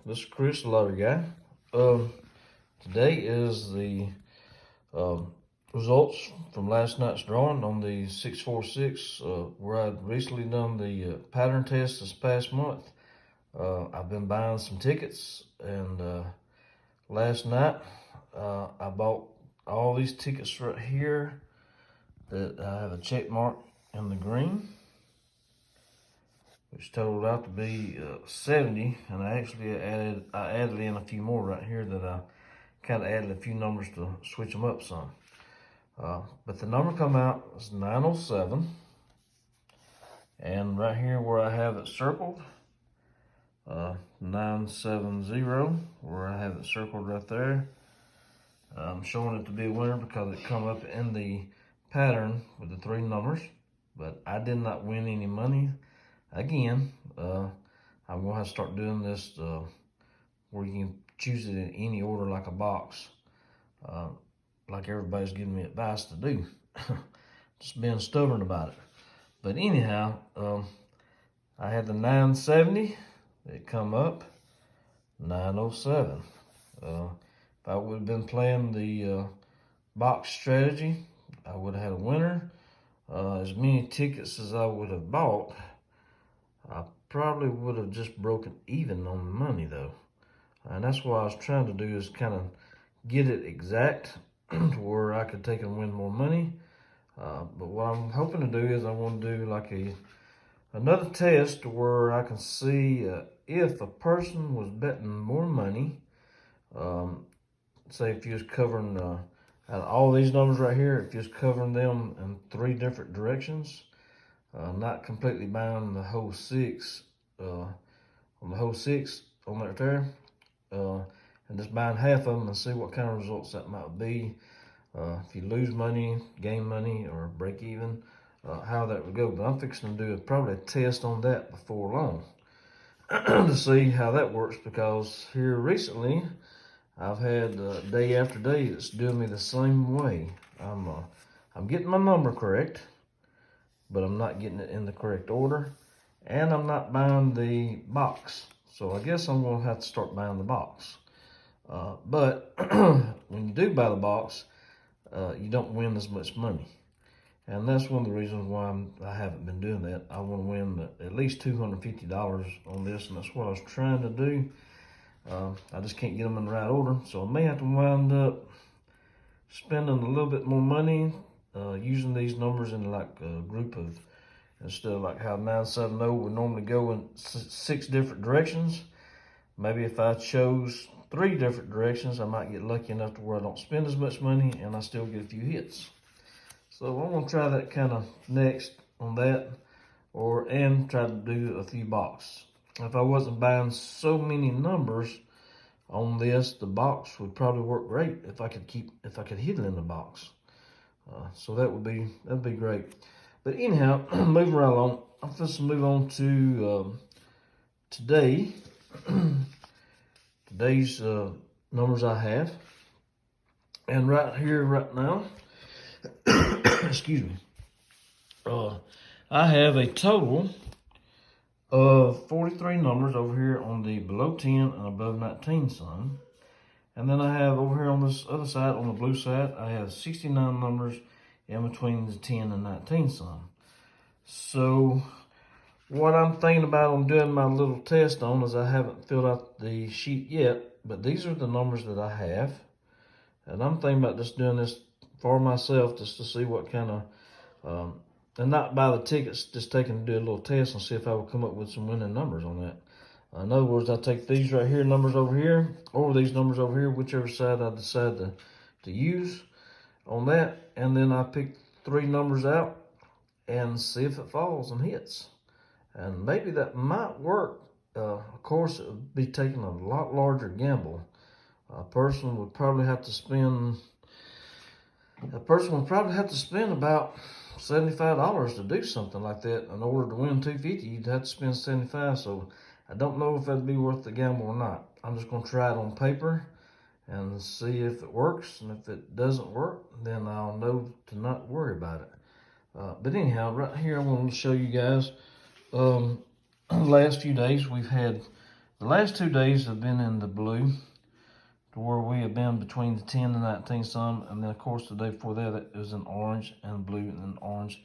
This is Chris, the lottery guy. Today is the results from last night's drawing on the 646, where I'd recently done the pattern test this past month. I've been buying some tickets, and last night I bought all these tickets right here that I have a check mark in the green, which totaled out to be 70, and I actually added in a few more right here that I kind of added a few numbers to switch them up some. But the number come out is 907, and right here where I have it circled, 970, where I have it circled right there. I'm showing it to be a winner because it come up in the pattern with the three numbers, but I did not win any money. Again, I'm gonna have to start doing this where you can choose it in any order like a box, like everybody's giving me advice to do. Just being stubborn about it. But anyhow, I had the 970, it come up 907. If I would have been playing the box strategy, I would have had a winner. As many tickets as I would have bought, I probably would have just broken even on the money though. And that's what I was trying to do, is kind of get it exact to where I could take and win more money. But what I'm hoping to do is I want to do like another test where I can see if a person was betting more money. Say if you was covering out of all these numbers right here, if you was covering them in three different directions, not completely buying the whole six, on the whole six on that there, and just buying half of them and see what kind of results that might be. If you lose money, gain money, or break even, how that would go. But I'm fixing to do probably a test on that before long to see how that works, because here recently I've had day after day it's doing me the same way. I'm getting my number correct, but I'm not getting it in the correct order, and I'm not buying the box. So I guess I'm gonna have to start buying the box. But when you do buy the box, you don't win as much money. And that's one of the reasons why I haven't been doing that. I want to win at least $250 on this, and that's what I was trying to do. I just can't get them in the right order, so I may have to wind up spending a little bit more money using these numbers in like a group of, instead of like how 970 would normally go in 6 different directions. Maybe if I chose 3 different directions, I might get lucky enough to where I don't spend as much money and I still get a few hits. So I'm gonna try that kind of next on that, and try to do a few boxes. If I wasn't buying so many numbers on this, the box would probably work great if I could hit it in the box. So that'd be great. But anyhow, moving right along, I'm supposed to move on to today. Today's numbers I have, and right here, right now, excuse me, I have a total of 43 numbers over here on the below 10 and above 19 sign. And then I have over here on this other side, on the blue side, I have 69 numbers in between the 10 and 19 sign. So what I'm thinking about on doing my little test on is, I haven't filled out the sheet yet, but these are the numbers that I have. And I'm thinking about just doing this for myself, just to see what kind of, and not buy the tickets, just taking to do a little test and see if I will come up with some winning numbers on that. In other words, I take these right here, numbers over here, or these numbers over here, whichever side I decide to use on that, and then I pick 3 numbers out and see if it falls and hits. And maybe that might work. Of course, it would be taking a lot larger gamble. A person would probably have to spend about $75 to do something like that. In order to win $250, you'd have to spend $75. So I don't know if that'd be worth the gamble or not. I'm just gonna try it on paper and see if it works. And if it doesn't work, then I'll know to not worry about it. But anyhow, right here I want to show you guys. Last few days the last 2 days have been in the blue, to where we have been between the 10 and 19 some, and then of course the day before that it was in orange and blue and then orange,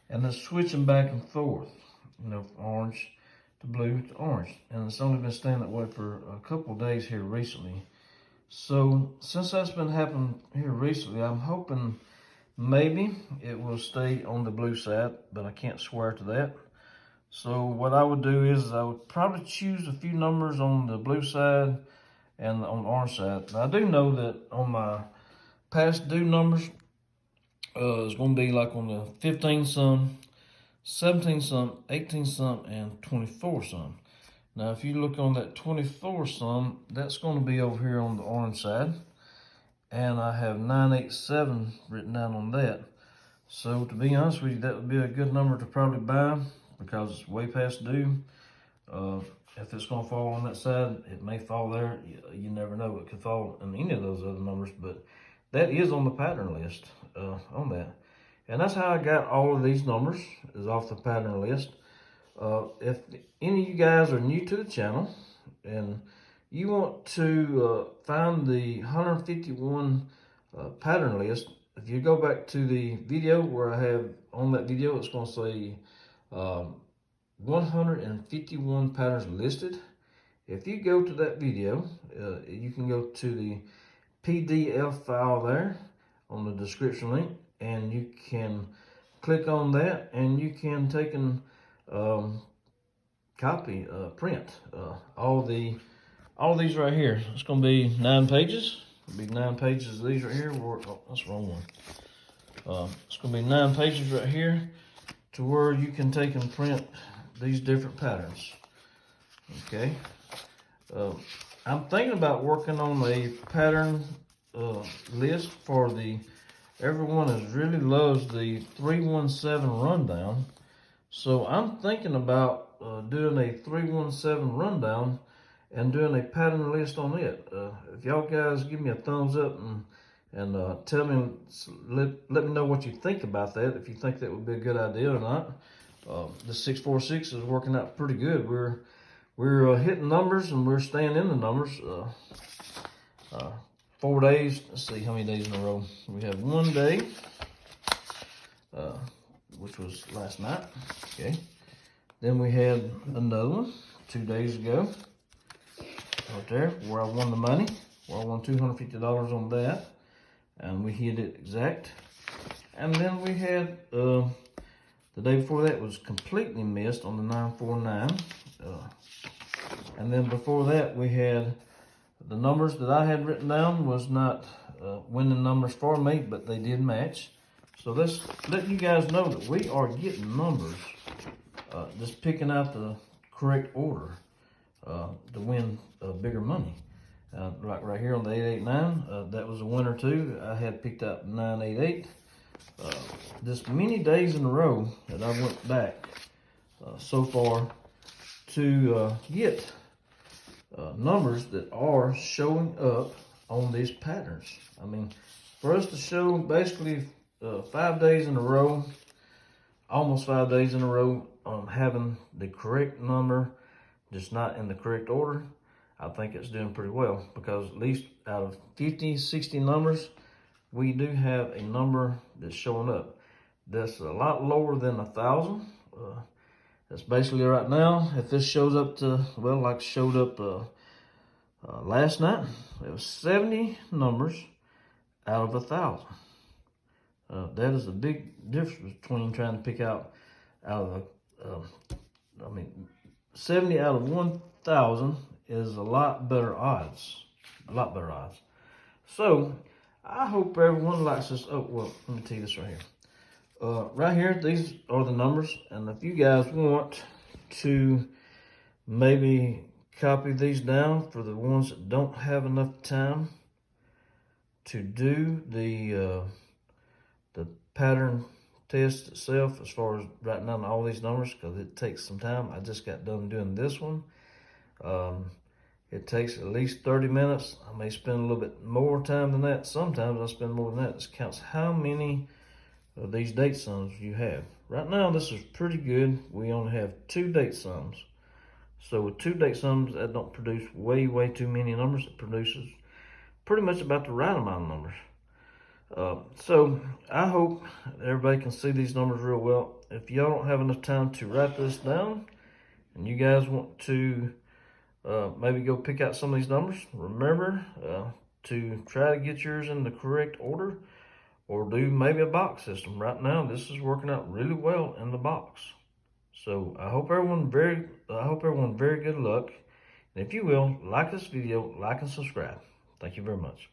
and they're switching back and forth, you know, from orange to blue to orange, and it's only been staying that way for a couple of days here recently. So since that's been happening here recently, I'm hoping maybe it will stay on the blue side, but I can't swear to that. So what I would do is I would probably choose a few numbers on the blue side and on the orange side. Now, I do know that on my past due numbers, it's going to be like on the 15 some, 17 some, 18 some, and 24 some. Now, if you look on that 24 some, that's going to be over here on the orange side. And I have 987 written down on that. So to be honest with you, that would be a good number to probably buy because it's way past due. If it's going to fall on that side, it may fall there. You never know. It could fall in any of those other numbers, but that is on the pattern list on that. And that's how I got all of these numbers, is off the pattern list. If any of you guys are new to the channel and you want to find the 151 pattern list, if you go back to the video where I have on that video, it's going to say 151 patterns listed. If you go to that video, you can go to the PDF file there on the description link, and you can click on that, and you can take and print all these right here. It's going to be 9 pages. It'll be 9 pages of these right here. Oh, that's the wrong one. It's going to be 9 pages right here, to where you can take and print these different patterns. Okay. I'm thinking about working on a pattern list for everyone that really loves the 317 rundown. So I'm thinking about doing a 317 rundown and doing a pattern list on it. If y'all guys give me a thumbs up and tell me, let me know what you think about that, if you think that would be a good idea or not. The 646 is working out pretty good. We're hitting numbers, and we're staying in the numbers. 4 days. Let's see how many days in a row. We have 1 day, which was last night. Okay. Then we had another one 2 days ago, right there, where I won the money, where I won $250 on that, and we hit it exact. And then we had the day before that was completely missed on the 949. And then before that, we had the numbers that I had written down was not winning numbers for me, but they did match. So let's let you guys know that we are getting numbers, just picking out the correct order to win bigger money. Like right here on the 889, that was a winner too. I had picked out 988. Just many days in a row that I went back so far to get numbers that are showing up on these patterns. I mean, for us to show basically 5 days in a row, almost 5 days in a row, having the correct number, just not in the correct order, I think it's doing pretty well, because at least out of 50, 60 numbers, we do have a number that's showing up. That's a lot lower than 1,000. That's basically right now, if this shows up to, well, like showed up last night, it was 70 numbers out of 1,000. That is a big difference between trying to pick out of 70 out of 1,000 is a lot better odds. A lot better odds. So, I hope everyone likes this. Oh, well, let me tell you this right here. Right here, these are the numbers. And if you guys want to maybe copy these down for the ones that don't have enough time to do the pattern test itself, as far as writing down all these numbers, because it takes some time. I just got done doing this one. It takes at least 30 minutes. I may spend a little bit more time than that. Sometimes I spend more than that. This counts how many of these date sums you have. Right now, this is pretty good. We only have 2 date sums. So with 2 date sums, that don't produce way too many numbers. It produces pretty much about the right amount of numbers. So I hope everybody can see these numbers real well. If y'all don't have enough time to write this down, and you guys want to maybe go pick out some of these numbers, remember to try to get yours in the correct order, or do maybe a box system. Right now, this is working out really well in the box. So I hope everyone very good luck. And if you will, like this video, like and subscribe. Thank you very much.